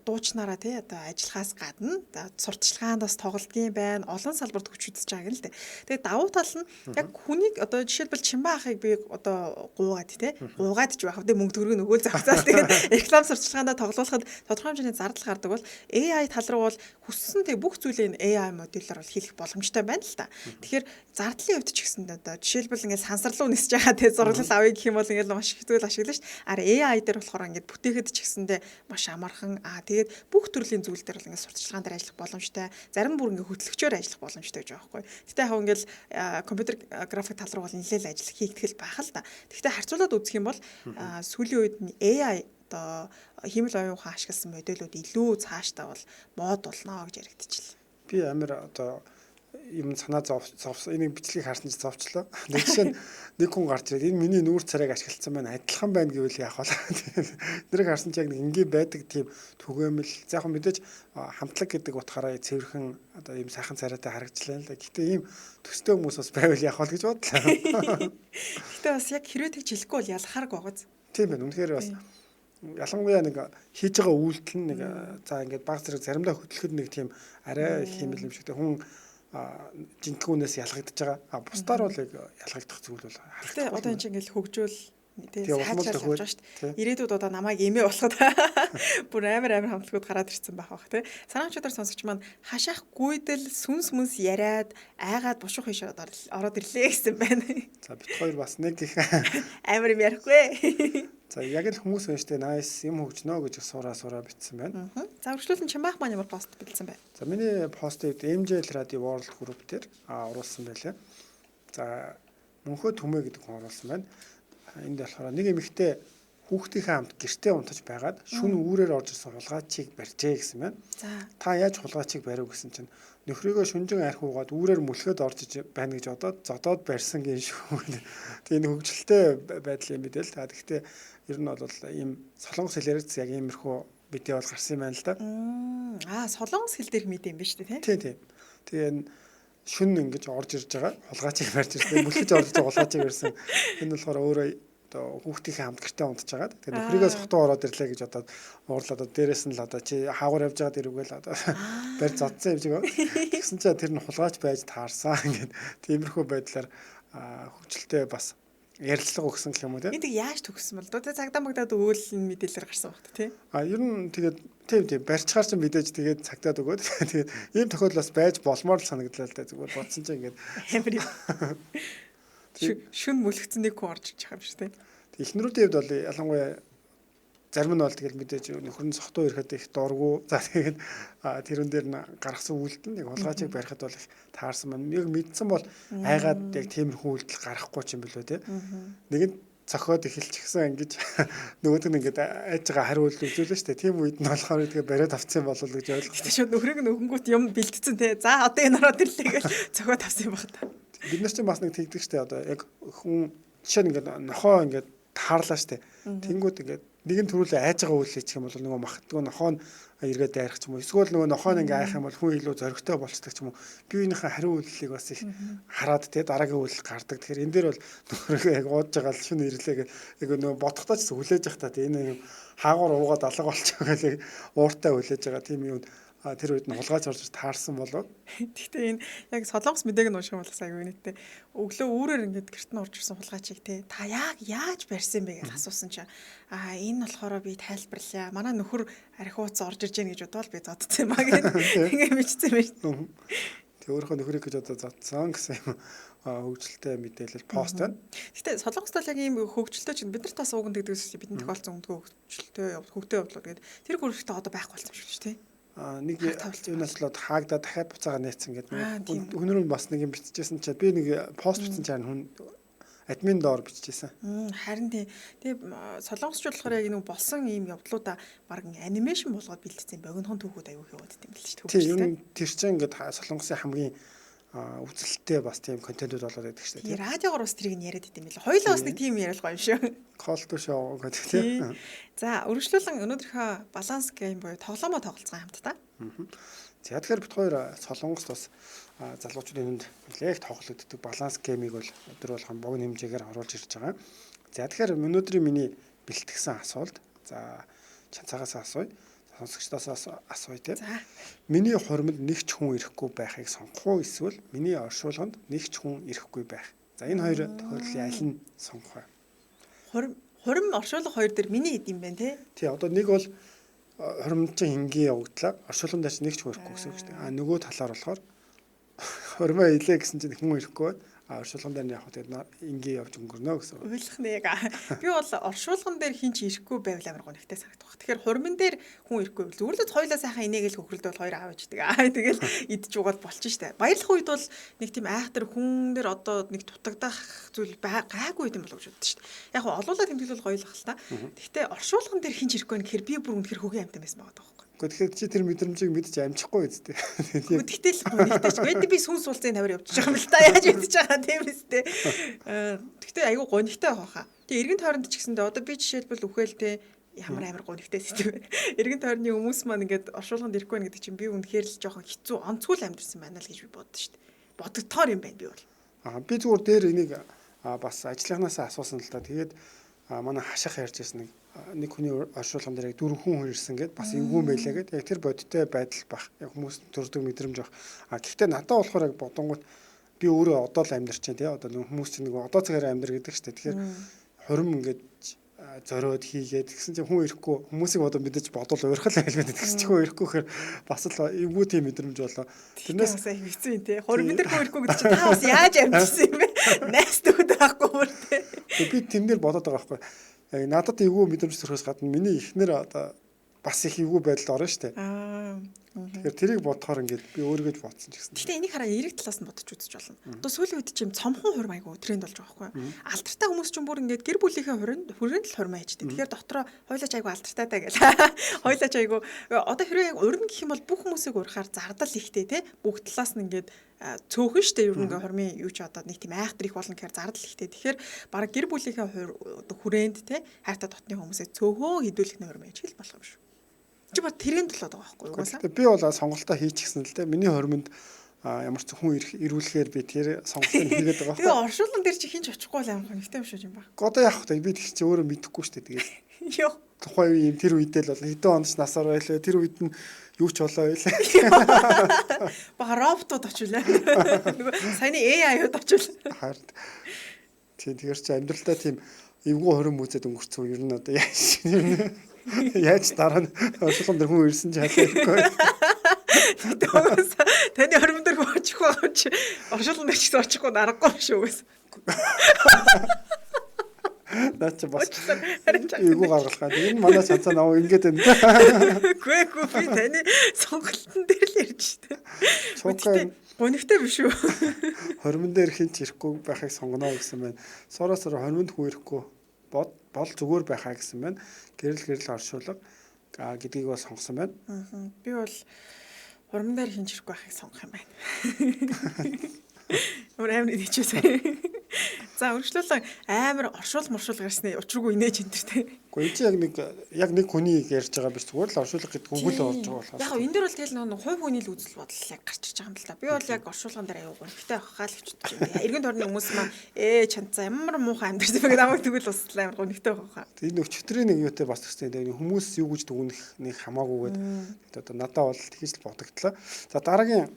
дуучнараа тий одоо ажиллахаас гадна сурталчилгаанд бас тоглодгийн байна. Олон салбарт хүч үзэж байгаа юм л дээ. Тэгээ давуу тал нь яг хүнийг одоо жишээлбэл Чимбаа ахыг би одоо гуугаад тий гуугаад ч байх. Тэгээ мөнгө төгрөг нөгөөл зохицоод тэгээд реклам сурталчилгаанд тоглуулахад тодорхой хэмжээний зардал гардаг бол AI тал руу бол хүссэн тэг бүх зүйлийг AI модельээр бол хийх боломжтой байна л та. Тэгэхээр зардлын хувьд ч гэсэн одоо жишээлбэл ингээд сансарлуу нисэж байгаа тэг зураглал авъя гэх юм бол ингээд маш их зүйл ашиглана шүү дээ. Ара AI дээр болохоор ингээд бүтээхэд ч гэсэндээ маш амархан тэгээд бүх төрлийн зүйл дээр бол ингээд сурталчилгаан дээр ажиллах боломжтой. Зарим бүр ингээд хөтлөгчөөр ажиллах боломжтой гэж байгаа байхгүй. Гэхдээ яг ингээд компьютер график тал руу бол нэлээд ажил хийгдэл байх л та. Гэхдээ харьцуулаад үзэх юм бол сүүлийн үед AI одоо хиймэл оюухан ашигласан модельүүд илүү цаашдаа бол мод болно гэж яригдчихлээ. Би амар одоо юм санаа зовсон. Энийг бичлэгийг харсан ч зовчлоо. Нэг жишээ нэг хүн гарч ирээд энэ миний нүүр царайг ашигласан байна. Адилхан байна гэвэл яах вэ? Нэрийг харсан ч яг нэг энгийн байдаг тийм түгээмэл. За яг мэдээж хамтлаг гэдэг утгаараа цэвэрхэн одоо ийм сайхан царайтай харагдлаа л да. Гэтэ ийм төстэй хүмүүс бас байвал яах вэ гэж бодлоо. Гэтэ бас яг хэрвээ тэгж хэлэхгүй бол ялахаарг байгааз. Тийм байна. Үнэхээр бас ялангуяа нэг хийж байгаа үйлдэл нь нэг за ингээд баг зэрэг заримдаа хөтлөхөд нэг тийм арай хиймэл юм шиг хүн жинтгүүнээс ялгагдж байгаа. Бусдаар бол ялгагдах зүйл бол харагдах. Тэгээ одоо энэ чинь ингээл хөгжөөл сайжраад явж байгаа шүү дээ. Ирээдүйд одоо намайг эмээ болоход бүр амар хамтлагууд гараад ирсэн байх бах тий. Санаачуудаар сонсогч маань хашаах гүйдэл сүнс мүнс яриад айгаад бушуух хишээд ороод ирлээ гэсэн байна. За бит хоёр бас нэг их амар юм ярихгүй. За яг л хүмүүс önштэй nice юм хөгжнөө гэж сураа бичсэн байна. За үргэлжлүүлэн Чимбаах маань ямар пост бичсэн бэ? За миний постыг MJL Radio World Group дээр оруулсан байлаа. За мөнхөө төмөө гэдэг хүн оруулсан байна. Энд болохоор нэг эмэгтэй хүүхдийнхээ хамт гэртээ унтаж байгаад шүн үүрээр орж ирсэн хулгайчийг барьжээ гэсэн байна. За та яаж хулгайчийг барив гэсэн чинь нөхрийгөө шүнжин арх уугаад үүрээр мүлхээд орж байна гэж зодоод барьсан гин шүү. Тэгээ энэ хөгжилтэй байдлын мэдээл. Гэхдээ ер нь бол ийм солонгос хэлээр яг иймэрхүү мэдээ бол гарсан юм байна л да. Солонгос хэл дээрх мэдээ юм ба шүү дээ тийм. Тэгээ энэ шүн ингэж орж ирж байгаа хулгайчийг барьж ирсэн. Мүлхэж орж байгаа хулгайчийг барьсан. Энэ болохоор өөрөө одоо хүүхдийнхээ хамт гэртээ унтж байгаа. Тэгээ нөхрийгөө сохтуу ороод ирлээ гэж одоо уурлаад дээрээс нь л одоо чи хаагуур явж байгаа дэрүүгээл одоо барь зодсон юм шиг байна. Тэгсэн чинь тэр нь хулгайч байж таарсан ингээд тиймэрхүү байдлаар хөвчлөлтэй бас ярилцлага өгсөн гэх юм уу тийм. Энд яаж төгссөн бол одоо цагдаа магдаад өгөөл мэдээлэлээр гарсан багт тийм. Ер нь тэгээд тийм барьцгаар ч мэдээж тэгээд цагдаад өгөөд тэгээд ийм тохиолдол бас байж болмоор л санагдлаа л да зүгээр бодсон чинь ингээд амар юм. Шүн мүлгцэн нэг хүн орж иж байгаа юм шүү дээ. Эхнэрүүдийн хувьд бол ялангуяа зарим нь бол тэгэл мэдээж нөхөр нь сохтуу ирэхэд их дургу. За тэгээд тэрэн дээр нь гаргасан үйлдэл нэг хулгайчийг барихад бол их таарсан байна. Нэг мэдсэн бол айгаад яг тиймэрхүү үйлдэл гарахгүй ч юм билүү те. Нэг нь цохоод эхэлчихсэн ингэж нөгөөд нь ингээд айж байгаа хариу үйлдэл үзүүлээ шүү дээ. Тийм үед нь болохоор тэгээ бариад авцсан болов уу гэж ойлгох. Тэгтээ шууд нөхрийг нөгөнгүүт юм бэлдсэн те. За одоо энэ ороод ирлээ гэж цохоод авсан юм байна та. Бид нар чинь бас нэг тэгдэг шүү дээ. Одоо яг хүн жишээ нь ингээд нохоо ингээд таарлаа шүү дээ. Тэнгүүд ингээд нэгэн төрүүлээ айж байгаа үйл хийчих юм бол нөгөө махтгүй нохоо нь эргээд дайрах ч юм уу. Эсвэл нөгөө нохоо нь ингээ айх юм бол хүн илүү зоригтой болцдог ч юм уу. Биеийнхээ хариу үйлдэлийг бас их хараад те дараагийн үйлдэл гардаг. Тэгэхээр энэ дээр бол нөхрөө яг уудж байгаа л шүн ирлээ гэх яг нөгөө бодохдоо ч хүлээж явах та энэ юм хаагуур уугаад алга болчихоо гэх ууртай хүлээж байгаа тийм юм тэр үед нь хулгайч орж таарсан болов. Гэхдээ энэ яг солонгос мэдээг нь унших юм бол аягүй үнэтэй. Өглөө үүрээр ингээд гэрт нь орж ирсэн хулгайчийг те та яаж барьсан бэ гэж асуусан чинь энэ болохоор би тайлбарлая. Манай нөхөр архиуц орж ирж гэнэ гэж бодвол би зодсон юм аа гэдэг. Ингээ мэдсэн байж. Тэг өөрийнхөө нөхрийг гэж одоо зодсон гэсэн юм хөгжилтэй мэдээлэл пост байна. Гэхдээ солонгост л яг ийм хөгжилтэй чинь бид нарт бас ууган дэгдэгс бидний тохиолдсон өмдгөө хөгжилтэй хөгтэй явдлууд гэдэг тэр хүрээлтээ одоо байхгүй болсон юм шиг тийм. Нэг юунаас л хаагдаа дахиад буцаага нээсэн гэдэг. Өнөр нь бас нэг юм биччихсэн чинь би нэг пост бичсэн чинь хүн админ доор биччихсэн. Харин тэгээ солонгосч болохоор яг нэг болсон ийм явдлуудаа баг анимашн болгоод бэлдсэн богинохон түүхүүд аягүй хийвээд тийм л шүү дээ. Тийм тэр чинь ингээд солонгосын хамгийн үзэлттэй бас тийм контентууд болоод байдаг шүү дээ. Радиогоор бас тэрийг нь яриад идэм билээ. Хоёулаа бас нэг тийм яриалгаа юм шүү. Call to show гэдэг тийм. За үргэлжлүүлэн өнөөдрийнхөө баланс гейм буюу тоглоомоо тоглоцгаая хамтдаа. За тэгэхээр бид хоёр солонгост бас залуучуудын хүнд нэлээд тоглогддог баланс геймийг бол өдөр болгон богино хэмжээгээр оруулж ирж байгаа. За тэгэхээр өнөөдрийн миний бэлтгэсэн асуулт. За чанцаагаас асууя. Сонсогчдоос асууя тийм. Миний хуримд нэг ч хүн ирэхгүй байхыг сонгох уу эсвэл миний оршуулганд нэг ч хүн ирэхгүй байх. За энэ хоёр тохиолдлын аль нь сонгох вэ? Хурим оршуулга хоёр дээр миний хэд юм бэ те? Тий одоо нэг бол хуримд чинь энгийн явагдлаа. Оршуулганд ч нэг ч хүн ирэхгүй гэсэн үг шүү дээ. Нөгөө талаар болохоор хуримаа илээ гэсэн чинь хүн ирэхгүй байна. Оршуулган дээр нь явах тэгээд энгийн явж өнгөрнө гэсэн. Ойлгох нэ яг. Би бол оршуулган дээр хин ч ирэхгүй байвал амар гонхтой санагдах. Тэгэхээр хурмын дээр хүн ирэхгүй бол зөвлөд хоёлаа сайхан инээгээл хөхрөлдөл хоёр аав ичдэг. Тэгэл идж угаад болчих штэ. Баярлах үед бол нэг тийм айхтар хүн дээр одоо нэг дутагдах зүйл гайгүй юм болов гэж боддоо штэ. Яг олуулаа тэмдэглэл гоёлох л та. Гэхдээ оршуулган дээр хин ч ирэхгүй гэхээр би бүр үнэхэр хөгийн амтан байсан байгаа байхгүй. Тэгэхээр чи тэр мэдрэмжийг мэдж амжихгүй үстэй. Тэгтэл гонхтой би сүнс суулцын тавар явчих байгаа юм л та. Яаж мэдж байгаа тийм үстэй. Тэгтээ айгүй гонхтой байхаа. Тэгээ эргэн тойронд ч гэсэндээ одоо би жишээлбэл үхэлтэй ямар амар гонхтой сэтгэв. Эргэн тойрны хүмүүс маань ингээд оршуулганд ирэхгүй байх гэдэг чинь би үнэхээр л жоохон хэцүү онцгой амьдрсан байна л гэж би боддоо шүү дээ. Бодогдохоор юм байна би бол. Би зүгээр дээр энийг бас ажлынхнаасаа асуусан л та. Тэгээд манай хашах ярьж ирсэн нэг хүний оршуулган дээр яг 4 хүн ирсэн гэд бас эвгүй байлаа гэд яг тэр бодиттой байдал бах яг хүмүүс төрдөг мэдрэмж бах. Гэхдээ надад болохоор яг бодонгууд би өөрөө одоо л амьдарч чинь тий одоо хүмүүс чинь нэг одоо цагаар амьдар гэдэг шүү дээ. Тэгэхээр хурим ингээд зориод хийгээд тэгсэн чинь хүн ирэхгүй хүмүүсийг одоо мэдээж бодвол уурхал айлбад тэгсэн чинь хүн ирэхгүй гэхээр бас л эвгүй тийм мэдрэмж болоо. Тэрнээс хэвцүү юм тий. Хурим дээр хүн ирэхгүй гэдэг чинь та бас яаж амьдсан юм бэ? Найс төгд байхгүй бүр тий. Би тэн дээр бодоод байгаа байхгүй. Яг надад эвгүй мэдрэмж төрөхөөс гадна миний эхнэр одоо бас их эвгүй байдалд орно шүү дээ. Тэгэхээр тэрийг бодохоор ингээд би өөрийгөө ч бодсон ч гэсэн. Гэхдээ энийг хараа эерэг талаас нь бодож үзэж болно. Одоо сүүлийн үед чим цомхон хурим айгу тренд болж байгаа байхгүй. Алдартай хүмүүс ч бүр ингээд гэр бүлийнхээ хүрээнд л хурим хайждаг. Тэгэхээр дотроо хойлооч айгу алдартай таа гэл. Хойлооч айгу одоо хэрвээ яг урин гэх юм бол бүх хүмүүсийг урахаар зардал ихтэй те. Бүх талаас нь ингээд цөөхөн штэ ер нь хурмын юу ч одоо нэг тийм айхтар их болно гэхээр зардал ихтэй. Тэгэхээр баг гэр бүлийнхээ хүрээнд те хайртай дотны хүмүүсээ цөөхөө хідүүлэх нь хурим ажил болох юм шүү. Чи бат тренд болоод байгаа байхгүй юу угаасаа? Би бол сонголтоо хийчихсэн л дээ. Миний хоримонд ямар ч хүн ирүүлэхээр би тэр сонголтыг хийгээд байгаа байхгүй. Тэгээ оршуулган дээр чи хинч очихгүй л амар хөнхтэй юм шүү юм ба. Одоо яах вэ? Би тэг чи өөрөө мэдэхгүй шүү дээ. Тэгээд. Йоо. Тухайн үеийн тэр үедээ л бол хэдэн оноч насаар байлаа. Тэр үед нь юу ч болоо байлаа. Бага роботууд очилаа. Нөгөө саяны AI-уд очил. Харин. Тэгэхээр чи амьдралдаа тийм эвгүй хорим үзээд өнгөрцөө ер нь одоо яаш юм. Яаж дараа нь оршуулган дээр хүн ирсэн ч халаагүй. Таны хоримн дээр хүн очих байгаа чи оршуулган дээр ч гэсэн очихгүй дараагүй шүү гэсэн. Наач бас эвгүй гаргалгаа. Энэ манай цанцаа наваа ингээд байна. Гүгүй би таны сонголтын дээр л ярьж штэ. Цуукай гонигтай биш үү? Хоримн дээр хинч ирэхгүй байхыг сонгоно гэсэн байна. Сороос хоримнд хүн ирэхгүй бол зүгээр байхаа гэсэн байна. Гэрэл оршуулга гэдгийг бас сонгосон байна. Би бол хурман дээр хинч ирэхгүй байхыг сонгох юм байна. Амар идчихсэн. За үргэлжлүүлэн амар оршуул моршуул гарсны учиргүй инээж энэ төр тэ. Гэхдээ энэ чинь яг нэг хүний ярьж байгаа биш зүгээр л оршуулга гэдэг үг л орж байгаа болохоос. Яг энэ дээр бол тэгэл нэг хувь хүний л үзэл бодол яг гарч ирж байгаа юм л да. Би бол яг оршуулган дээр аюу гонхтой авахаа л гэж бодож байна. Эргэн тойрны хүмүүс маань чанцаа ямар муухай амьдэрсэн бэ гэдэг амаг тэгвэл услаа амар гонхтой авахаа. Тэгээ нэг өчтөрийн нэг юутай бас гэсэн тийм хүмүүс юу гэж дүгнэх нэг хамаагүйгээд одоо надад бол тэгж л бодогдлоо. За дараагийн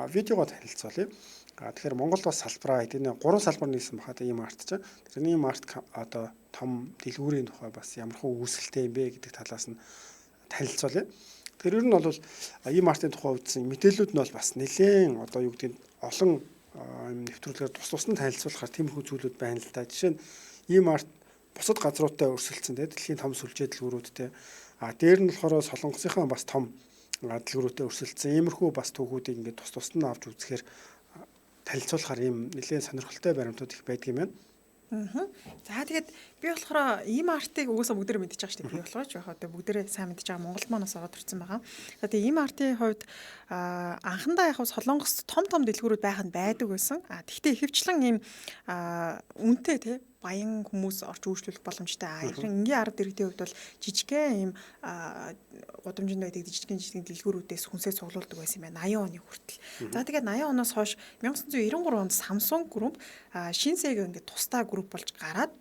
видеогоо танилцуулъя. Тэгэхээр Монголд бас салбараа энэ 3 салбар нийлсэн бахад ийм арт чинь. Тэрний ийм арт одоо том дэлгүүрийн тухай бас ямар хөө үүсэлтэй юм бэ гэдэг талаас нь танилцуулъя. Тэр ер нь бол ийм артын тухай үзсэн мэдээлүүд нь бол бас нэлээд одоо юу гэдэг нь олон нэвтрүүлгээр тус нь танилцуулахаар тиймэрхүү зүйлүүд байна л да. Жишээ нь ийм арт бусад газруудтай өрсөлдсөн тийм дэлхийн том сүлжээ дэлгүүрүүдтэй. Дээр нь болохоор Солонгосынхаа бас том дэлгүүрүүдтэй өрсөлдсөн. Иймэрхүү бас түүхүүдийг ингээд тус нь авч үзэхээр танилцуулахаар ийм нэлээд сонирхолтой баримтууд их байдаг юм байна. За тэгээд би болохоор ийм артыг угаасаа бүгдээрээ мэдчихэж байгаа шүү дээ. Би болохоор ч яг одоо бүгдээрээ сайн мэдчихэж байгаа Монголд манаас ороод ирсэн байгаа. За тэгээд ийм артын хувьд анхандаа яг Солонгост том дэлгүүрүүд байх нь байдаг байсан. Тэгвэл ихэвчлэн ийм үнэтэй тий баян хүмүүс орж үйлчлүүлэх боломжтой. Энгийн арга дэргэдийн хувьд бол жижигхэн ийм гудамжинд байдаг жижигхэн дэлгүүрүүдээс хүнсээ цуглуулдаг байсан юм байна 80 оны хүртэл. За тэгээд 80 оноос хойш 1993 онд Samsung Group Shinsei ингээд тусдаа групп болж гараад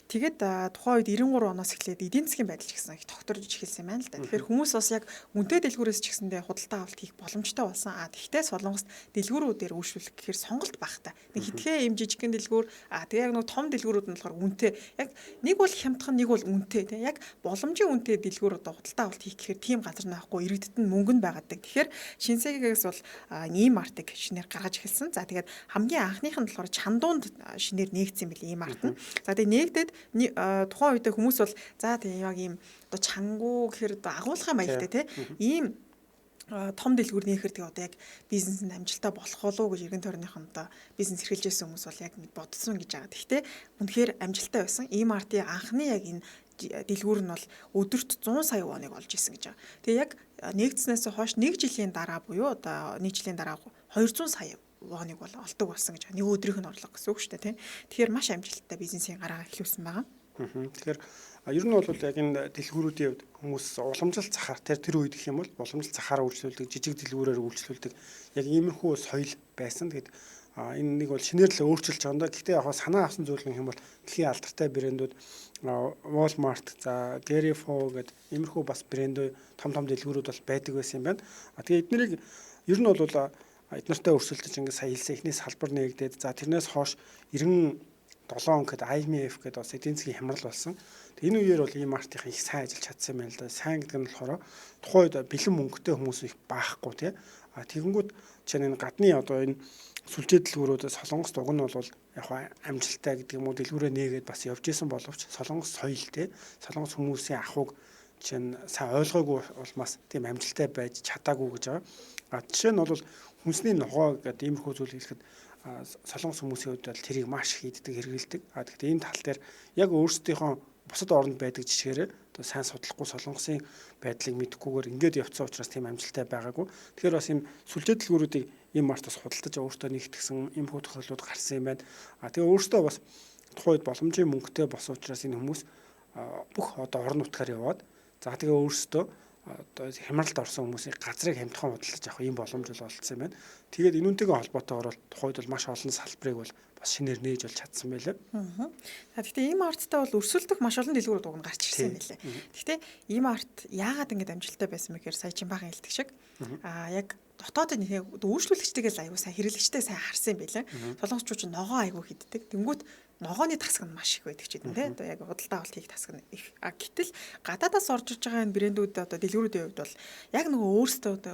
тэгээд тухайн үед 93 оноос эхлээд эдийн засгийн байдал ч гэсэн их тогтворж эхэлсэн юм байна л да. Тэгэхээр хүмүүс бас яг үнэтэй дэлгүүрээс ч гэсэндээ худалдаа авалт хийх боломжтой болсон. Тэгвэл Солонгост дэлгүүрүүдээр үйлчлүүлэх гэхээр сонголт багтаа. Нэг хитгэн юм жижигхэн дэлгүүр тэгээ яг нэг том дэлгүүрүүд нь болохоор үнэтэй. Яг нэг бол хямдхан нэг бол үнэтэй тийм яг боломжийн үнэтэй дэлгүүр одоо худалдаа авалт хийх гэхээр тийм газар наахгүй иргэдэд нь мөнгө нь байгадаг. Тэгэхээр Shinsei-гээс бол ийм артыг шинээр гаргаж эхэлсэн. За тэгээд хамгийн анхных нь болохоор Чандуунд шинээр нээгдсэн билээ ийм арт нь. За тэгээд нээгдээд тухайн үед хүмүүс бол за тийм яг ийм одоо чангуу гэхээр одоо агуулгын маягтай тийм ийм том дэлгүүр нээхэр тэгээ одоо яг бизнесэнд амжилттай болох болов уу гэж эргэн тойрныхон одоо бизнес эрхэлжсэн хүмүүс бол яг бодсон гэж байгаа. Гэхдээ үнэхээр амжилттай байсан. Ийм артын анхны яг энэ дэлгүүр нь бол өдөрт 100 сая воныг олж исэн гэж байгаа. Тэгээ яг нэгдснээс хойш 1 жилийн дараа буюу одоо 1 жилийн дараа 200 сая воныг бол олдог болсон гэж байгаа. Нэг өдрийнх нь орлого гэсэн үг шүү дээ тийм. Тэгэхээр маш амжилттай бизнесийн гараа эхлүүлсэн байгаа. Тэгэхээр ер нь бол яг энэ дэлгүүрүүдийн хувьд хүмүүс уламжлалт захаар тэр үед гэх юм бол уламжлалт захаар үйлчлүүлдэг жижиг дэлгүүрээр үйлчлүүлдэг яг иймэрхүү соёл байсан. Тэгээд энэ нэг бол шинээр л өөрчилж байгаа юм да. Гэхдээ яг санаа авсан зүйл гэх юм бол дэлхийн алдартай брэндүүд Walmart, за Gary Fo гэдэг иймэрхүү бас брэндүүд том дэлгүүрүүд бол байдаг байсан юм байна. Тэгээ эднэрийг ер нь бол эднэртэй өрсөлдөж ингээд сая хэлсэн эхний салбар нээгдээд за тэрнээс хойш 97 он гэхэд IMF гэдэг бас эдийн засгийн хямрал болсон. Энэ үеэр бол ийм артын их сайн ажиллаж чадсан юм байна л да. Сайн гэдэг нь болохоор тухайн үед бэлэн мөнгөтэй хүмүүс их баахгүй тий. Тэгэнгүүт чинь энэ гадны одоо энэ сүлжээ дэлгүүрүүд Солонгост уг нь бол яг амжилттай гэдэг юм уу дэлгүүрээ нээгээд бас явж исэн боловч Солонгос соёл тий. Солонгос хүмүүсийн ахуйг чинь сайн ойлгоогүй улмаас тийм амжилттай байж чадаагүй гэж байгаа. Жишээ нь бол хүнсний ногоо гэдэг иймэрхүү зүйл хэлэхэд Солонгос хүмүүсийн хувьд бол тэрийг маш их хийддэг хэрэгэлдэг. Тэгэхдээ энэ тал дээр яг өөрсдийнхөө бусад оронд байдаг жишгээрээ одоо сайн судлахгүй Солонгосын байдлыг мэдэхгүйгээр ингээд явцсан учраас тийм амжилттай байгаагүй. Тэгэхээр бас ийм сүлжээ дэлгүүрүүдийг ийм мартаас худалдаж өөртөө нэгтгэсэн ийм хөө тохиолдлууд гарсан юм байна. Тэгээ өөртөө бас тухайд боломжийн мөнгөтэй болсон учраас энэ хүмүүс бүх одоо орон нутгаар яваад за тэгээ өөртөө одоо хямралд орсон хүмүүсийн газрыг хамтхан худалдаж авах ийм боломж бол олдсон юм байна. Тэгээд энүүнтэйгээ холбоотойгоор бол тухайд бол маш олон салбарыг бол бас шинээр нээж бол чадсан байлаа. За гэхдээ ийм арттай бол өрсөлдөх маш олон дэлгүүрүүд уг нь гарч ирсэн юм байлээ. Гэхдээ ийм арт яагаад ингэж амжилттай байсан бэ гэхээр сая Чимбахан хэлдэг шиг яг дотоодын үйлчлүүлэгчтэйгээ л аягүй сайн хэрэглэгчтэй сайн харсан юм байлаа. Солонгосчууд ч ногоо аягүй хийддэг. Тэнгүүт ногооны тасаг нь маш их байдаг ч гэдэг нь тийм. Одоо яг худалдаа авалт хийх тасаг нь их. Гэтэл гадаадаас орж иж байгаа энэ брэндүүд одоо дэлгүүрүүдийн хувьд бол яг нөгөө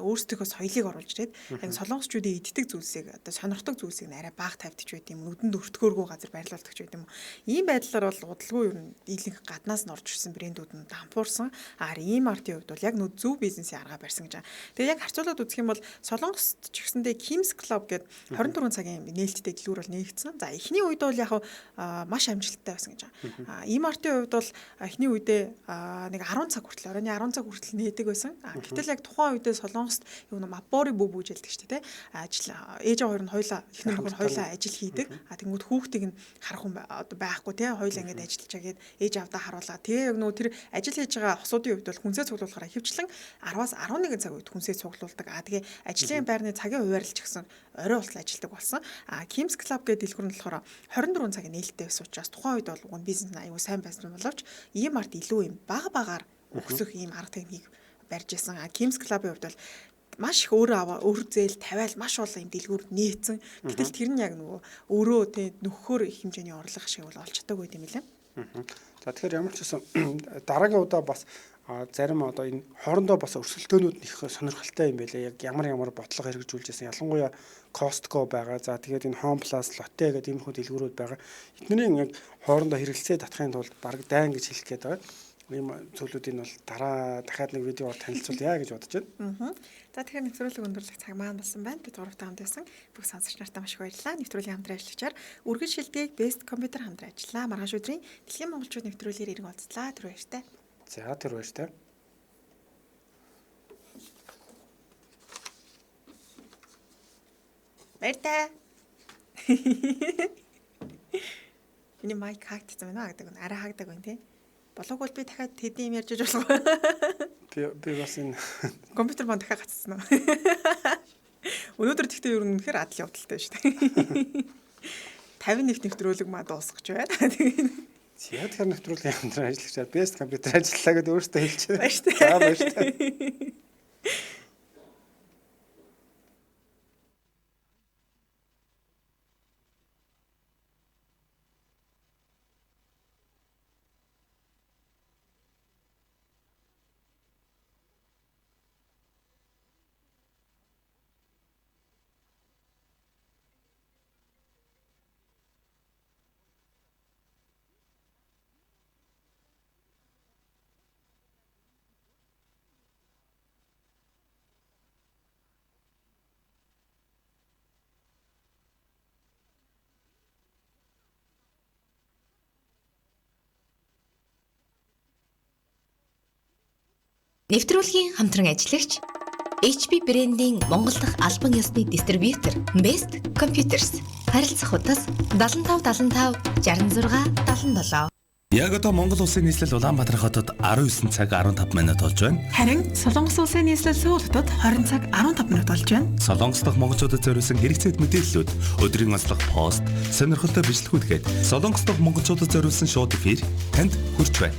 өөрсдийнхөө соёлыг оруулж ирээд яг солонгосчуудын иддэг зүйлсийг одоо сонирхдаг зүйлсийг арай бага тавьдаж байт юм. Нүдэнд өртгөөргөө газар байрлуулдаг ч байт юм. Ийм байдлаар бол удалгүй ер нь дийлэнх гаднаас нь орж ирсэн брэндүүд нь дампуурсан. Ийм артын хувьд бол яг нөө зөв бизнесийн арга барьсан гэж байна. Тэгээ яг харьцуулаад үзэх юм бол Солонгост ч гэсэндээ Kim's Club гэдэг 24 цагийн нээлттэй дэлгүүр бол нээгдсэн. За эхний үед бол яг маш амжилттай байсан гэж байгаа. E-mart-ийн хувьд бол эхний үедээ нэг 10 цаг хүртэл оройн 10 цаг хүртэл нээдэг байсан. Гэтэл яг тухайн үедээ Солонгост юу нэг Мапори бүү бүүжэлдэг шүү дээ, тэ. Ажил ээж хоёр нь хоёлаа эхнэр нөхөр хоёлаа ажил хийдэг. Тэнгүүд хүүхдийг нь харах хүн одоо байхгүй, тэ. Хоёлаа ингэж ажиллаж байгаа гээд ээж авдаа харуулгаа. Тэгээ яг нөгөө тэр ажил хийж байгаа хосуудын хувьд бол хүнсээ цуглуулахаараа хөвчлэн 10-аас 11 цаг үед хүнсээ цуглуулдаг. Тэгээ ажлын байрны цагийн хуваарлж гисэн орой болтол ажилладаг болсон. Kim's Club гэдэг дэлгүүр нь болохоор 24 цагийн нээлттэй байсан учраас тухайн үед бол бизнес аюу сайн байсан боловч E-mart илүү юм багаар өглөх ийм арга техник барьж исэн. Kim's Club-ийн хувьд бол маш их өөр зээл тавиал маш олон юм дэлгүүрд нээсэн. Гэтэл тэр нь яг нөгөө өөрөө тэ нөхөр их хэмжээний орлого шиг бол олж чадаагүй юм лээ. За тэгэхээр ямар ч гэсэн дараагийн удаа бас зарим одоо энэ хоорондоо бас өрсөлдөөнүүд их сонирхолтой юм байлээ. Яг ямар бодлого хэрэгжүүлж байсан. Ялангуяа Costco байгаа. За тэгээд энэ Home Plus, Lotte гэдэг иймэрхүү дэлгүүрүүд байгаа. Эднэрийн яг хоорондоо хэрэгэлцээ татахын тулд баг дайн гэж хэлэх гээд байгаа. Ийм зүйлүүдийг бол дараа дахиад нэг видеоор танилцуулъя гэж бодож байна. За тэгэхээр нэвтрүүлэг өндөрлөх цаг маань болсон байна. Бид гуравтаа хамт байсан. Бүх сонсогч нартай маш их баярлалаа. Нэвтрүүлгийн хамтран ажиллагчаар үргэлж шилдэг Best Computer хамтран ажиллаа. Маргааш өдрийн Дэлхийн монголчууд нэвтрүүлгээр иргэн уулзлаа. Тэр баяртай. За тэр баяртай. Баяртай. Миний майк хаагдсан байна гэдэг нь арай хаагдаг байна тий. Болоог бол би дахиад тэдний юм ярьж болох уу? Би бас энэ компьютер маань дахиад гацсан уу? Өнөөдөр тэгтээ ер нь үнэхээр адал явдалтай шүү дээ. 51 нэвтрүүлэг маа дуусгаж байна. За тэгэхээр нэвтрүүлгийн хамтран ажиллагчаар Best Computer ажиллалаа гэдээ өөртөө хэлж байна. Баяртай. За баяртай. Нэвтрүүлгийн хамтран ажиллагч HP брендийн Монгол дахь албан ёсны дистрибьютор Best Computers. Харилцах утас 75 75 66 77. Яг одоо Монгол улсын нийслэл Улаанбаатар хотод 19 цаг 15 минут болж байна. Харин Солонгос улсын нийслэл Сөүл хотод 20 цаг 15 минут болж байна. Солонгос дахь монголчуудад зориулсан хэрэгцээт мэдээллүүд, өдрийн онцлог пост, сонирхолтой бичлэгүүд гээд Солонгос дахь монголчуудад зориулсан шоу эфир танд хүрч байна.